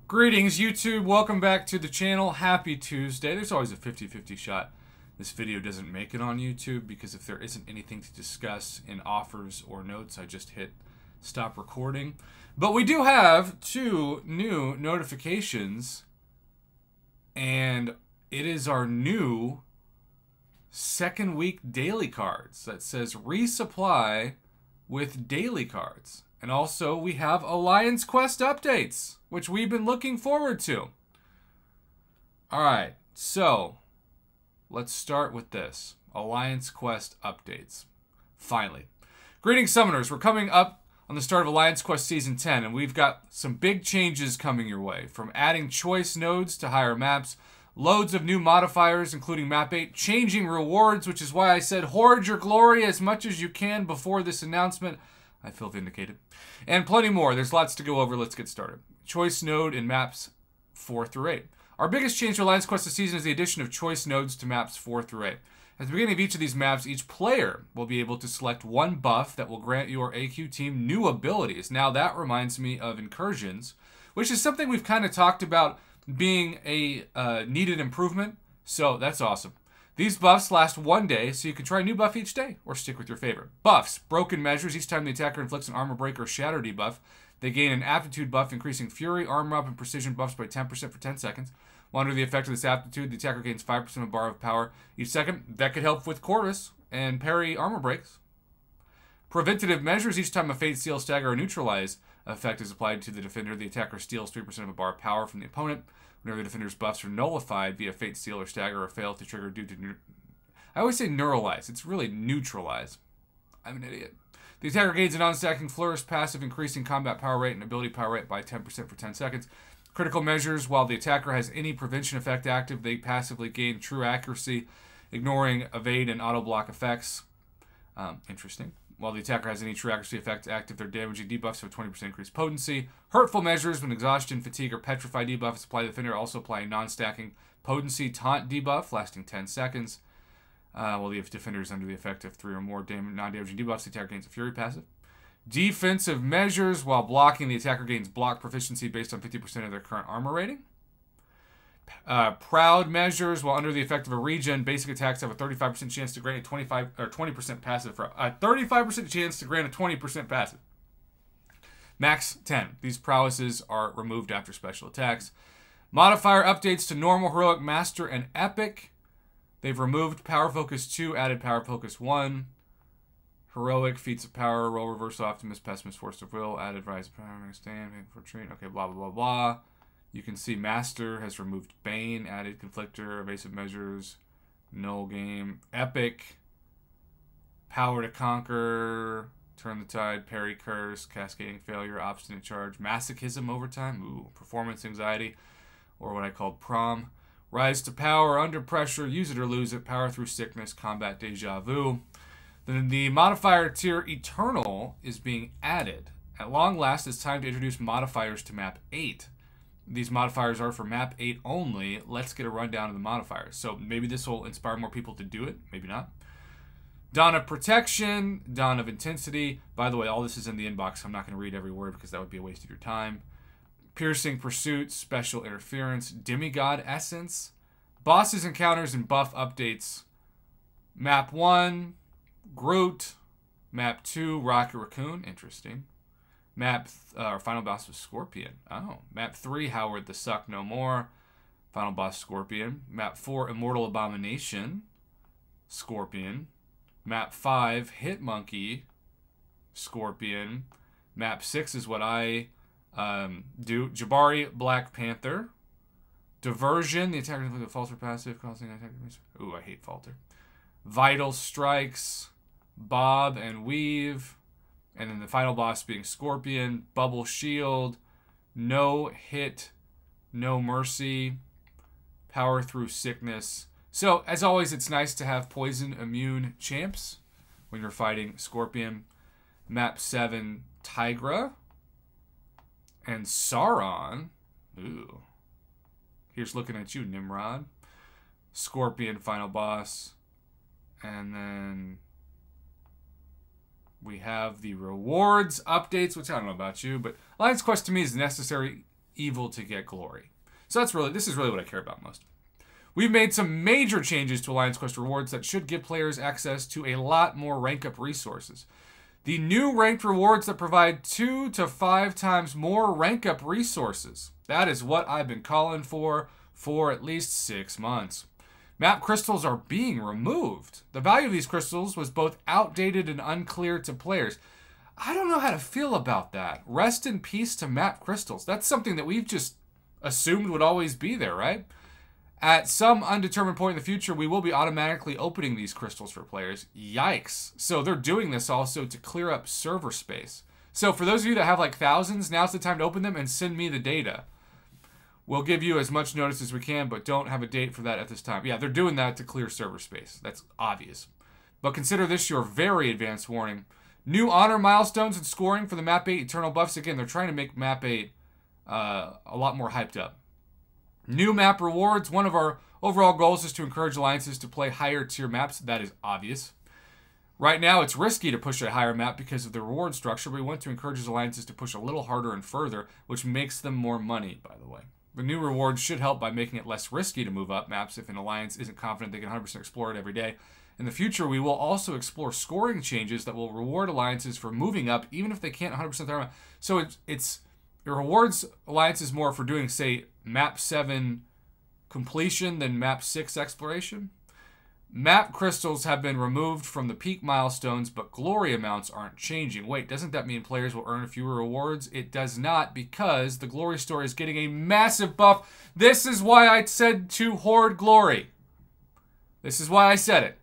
Greetings YouTube, welcome back to the channel. Happy Tuesday. There's always a 50-50 shot this video doesn't make it on YouTube because if there isn't anything to discuss in offers or notes, I just hit stop recording. But we do have two new notifications, and it is our new second week daily cards that says resupply with daily cards. And also, we have Alliance Quest updates, which we've been looking forward to. Alright, so let's start with this. Alliance Quest updates. Finally. Greetings, Summoners. We're coming up on the start of Alliance Quest Season 10, and we've got some big changes coming your way. From adding choice nodes to higher maps, loads of new modifiers, including Map 8, changing rewards, which is why I said hoard your glory as much as you can before this announcement. I feel vindicated. And plenty more. There's lots to go over. Let's get started. Choice node in maps 4 through 8. Our biggest change to Alliance Quest this season is the addition of choice nodes to maps 4 through 8. At the beginning of each of these maps, each player will be able to select one buff that will grant your AQ team new abilities. Now that reminds me of incursions, which is something we've kind of talked about being a needed improvement. So that's awesome. These buffs last one day, so you can try a new buff each day, or stick with your favorite. Buffs. Broken measures. Each time the attacker inflicts an armor break or shatter debuff, they gain an aptitude buff, increasing fury, armor up, and precision buffs by 10% for 10 seconds. While under the effect of this aptitude, the attacker gains 5% of a bar of power each second. That could help with Chorus and parry armor breaks. Preventative measures. Each time a Fate, Seal, Stagger, or Neutralize effect is applied to the defender, the attacker steals 3% of a bar of power from the opponent. Whenever the defender's buffs are nullified via Fate, Seal, or Stagger, or fail to trigger due to... I always say neuralize. It's really neutralize. I'm an idiot. The attacker gains a non-stacking flourish passive, increasing combat power rate and ability power rate by 10% for 10 seconds. Critical measures. While the attacker has any prevention effect active, they passively gain true accuracy, ignoring evade and auto-block effects. Interesting. While the attacker has any true accuracy effect active, their damaging debuffs have 20% increased potency. Hurtful measures. When exhaustion, fatigue, or petrify debuff is applied to the defender, also apply a non-stacking potency taunt debuff lasting 10 seconds. While the defender is under the effect of 3 or more non-damaging debuffs, the attacker gains a fury passive. Defensive measures. While blocking, the attacker gains block proficiency based on 50% of their current armor rating. Proud measures. While under the effect of a regen, basic attacks have a 35% chance to grant a 20% passive for a 35% chance to grant a 20% passive. Max 10. These prowesses are removed after special attacks. Modifier updates to normal, heroic, master, and epic. They've removed Power Focus 2, added Power Focus 1. Heroic, Feats of Power, Roll Reverse Optimist, Pessimist, Force of Will, added Rise of Power, Stand, for Retreat. Okay, blah, blah, blah, blah. You can see Master has removed Bane, added Conflictor, Evasive Measures, Null Game. Epic, Power to Conquer, Turn the Tide, Parry Curse, Cascading Failure, Obstinate Charge, Masochism Overtime, ooh, Performance Anxiety, or what I called Prom. Rise to Power, Under Pressure, Use it or Lose it, Power through Sickness, Combat Deja Vu. Then the modifier tier Eternal is being added. At long last, it's time to introduce modifiers to Map 8. These modifiers are for Map 8 only. Let's get a rundown of the modifiers. So maybe this will inspire more people to do it. Maybe not. Dawn of Protection, Dawn of Intensity. By the way, all this is in the inbox. So I'm not going to read every word because that would be a waste of your time. Piercing Pursuit, Special Interference, Demigod Essence, Bosses, Encounters, and Buff Updates. Map 1, Groot. Map 2, Rocket Raccoon. Interesting. Final boss was Scorpion. Oh. Map 3, Howard the Suck No More. Final boss, Scorpion. Map 4, Immortal Abomination. Scorpion. Map 5, Hitmonkey. Scorpion. Map 6 is what I... do Jabari Black Panther. Diversion, the attacker with a falter passive causing attack. Ooh, I hate falter. Vital Strikes, Bob and Weave, and then the final boss being Scorpion. Bubble Shield, No Hit, No Mercy, Power through Sickness. So as always, it's nice to have poison immune champs when you're fighting Scorpion. Map 7, Tigra. And Sauron. Ooh. Here's looking at you, Nimrod. Scorpion, final boss. And then we have the rewards updates, which I don't know about you, but Alliance Quest to me is necessary evil to get glory. So this is really what I care about most. We've made some major changes to Alliance Quest rewards that should give players access to a lot more rank up resources. The new ranked rewards that provide 2 to 5 times more rank up resources. That is what I've been calling for at least 6 months. Map crystals are being removed. The value of these crystals was both outdated and unclear to players. I don't know how to feel about that. Rest in peace to map crystals. That's something that we've just assumed would always be there, right? At some undetermined point in the future, we will be automatically opening these crystals for players. Yikes. So they're doing this also to clear up server space. So for those of you that have like thousands, now's the time to open them and send me the data. We'll give you as much notice as we can, but don't have a date for that at this time. Yeah, they're doing that to clear server space. That's obvious. But consider this your very advanced warning. New honor milestones and scoring for the Map 8 Eternal buffs. Again, they're trying to make Map 8 a lot more hyped up. New map rewards. One of our overall goals is to encourage alliances to play higher tier maps. That is obvious. Right now, it's risky to push a higher map because of the reward structure, but we want to encourage alliances to push a little harder and further, which makes them more money, by the way. The new rewards should help by making it less risky to move up maps if an alliance isn't confident they can 100% explore it every day. In the future, we will also explore scoring changes that will reward alliances for moving up, even if they can't 100% their map. So it rewards alliances more for doing, say, Map 7 completion than Map 6 exploration. Map crystals have been removed from the peak milestones, but glory amounts aren't changing. Wait, doesn't that mean players will earn fewer rewards? It does not, because the glory store is getting a massive buff. This is why I said to hoard glory. This is why I said it.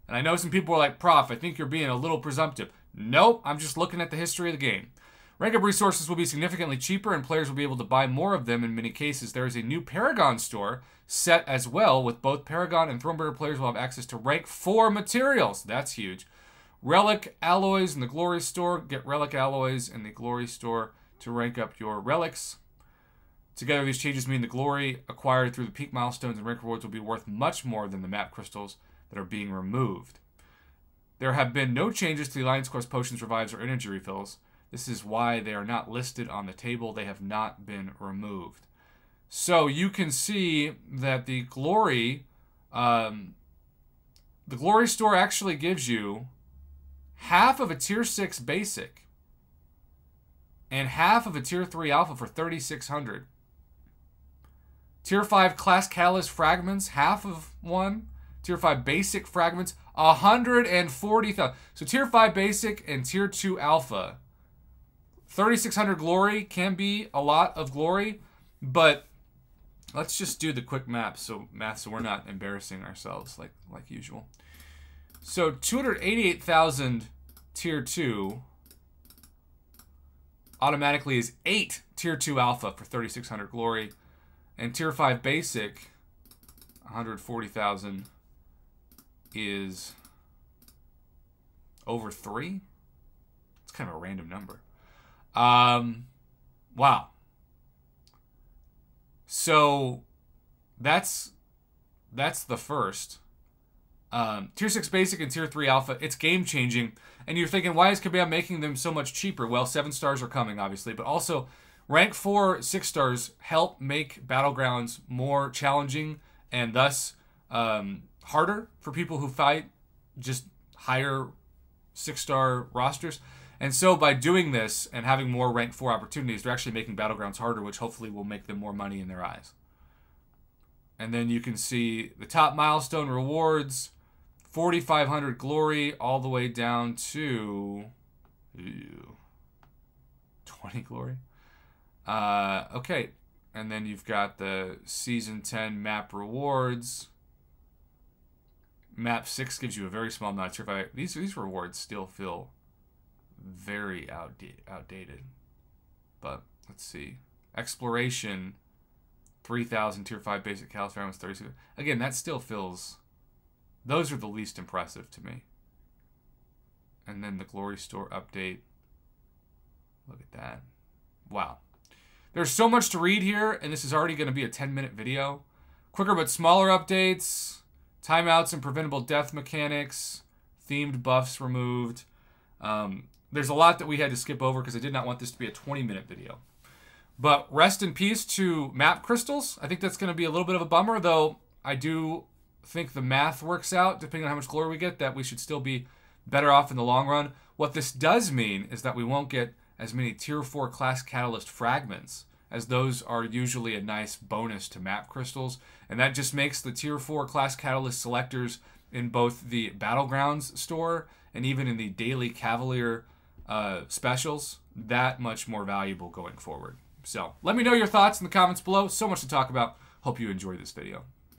And I know some people are like, Prof, I think you're being a little presumptive. Nope, I'm just looking at the history of the game. Rank-up resources will be significantly cheaper, and players will be able to buy more of them in many cases. There is a new Paragon store set as well, with both Paragon and Thronebearer players will have access to rank 4 materials. That's huge. Relic alloys in the Glory store. Get relic alloys in the Glory store to rank up your relics. Together, these changes mean the glory acquired through the peak milestones and rank rewards will be worth much more than the map crystals that are being removed. There have been no changes to the Alliance Quest potions, revives, or energy refills. This is why they are not listed on the table. They have not been removed. So you can see that the glory store actually gives you half of a tier 6 basic and half of a tier 3 alpha for 3,600. Tier 5 class catalyst fragments, half of one. Tier 5 basic fragments, 140,000. So tier 5 basic and tier 2 alpha. 3,600 glory can be a lot of glory, but let's just do the quick math so we're not embarrassing ourselves like usual. So 288,000 tier 2 automatically is 8 tier 2 alpha for 3,600 glory, and tier 5 basic 140,000 is over 3. It's kind of a random number. Wow. So that's the first. Tier 6 basic and tier 3 alpha, it's game changing. And you're thinking, why is Kabam making them so much cheaper? Well, 7 stars are coming, obviously, but also rank 4 6 stars help make Battlegrounds more challenging and thus harder for people who fight just higher 6-star rosters. And so by doing this and having more rank 4 opportunities, they're actually making Battlegrounds harder, which hopefully will make them more money in their eyes. And then you can see the top milestone rewards, 4,500 glory, all the way down to 20 glory. Okay. And then you've got the Season 10 map rewards. Map 6 gives you a very small amount of tier 5. These rewards still feel very outdated. But let's see. Exploration, 3,000 tier 5 basic Callus fragments, 36. Again, that still feels... Those are the least impressive to me. And then the Glory Store update. Look at that. Wow. There's so much to read here, and this is already going to be a 10-minute video. Quicker but smaller updates. Timeouts and preventable death mechanics. Themed buffs removed. There's a lot that we had to skip over because I did not want this to be a 20-minute video. But rest in peace to map crystals. I think that's going to be a little bit of a bummer, though I do think the math works out, depending on how much glory we get, that we should still be better off in the long run. What this does mean is that we won't get as many Tier 4 class catalyst fragments, as those are usually a nice bonus to map crystals. And that just makes the Tier 4 class catalyst selectors in both the Battlegrounds store and even in the Daily Cavalier specials that much more valuable going forward. So let me know your thoughts in the comments below. So much to talk about. Hope you enjoyed this video.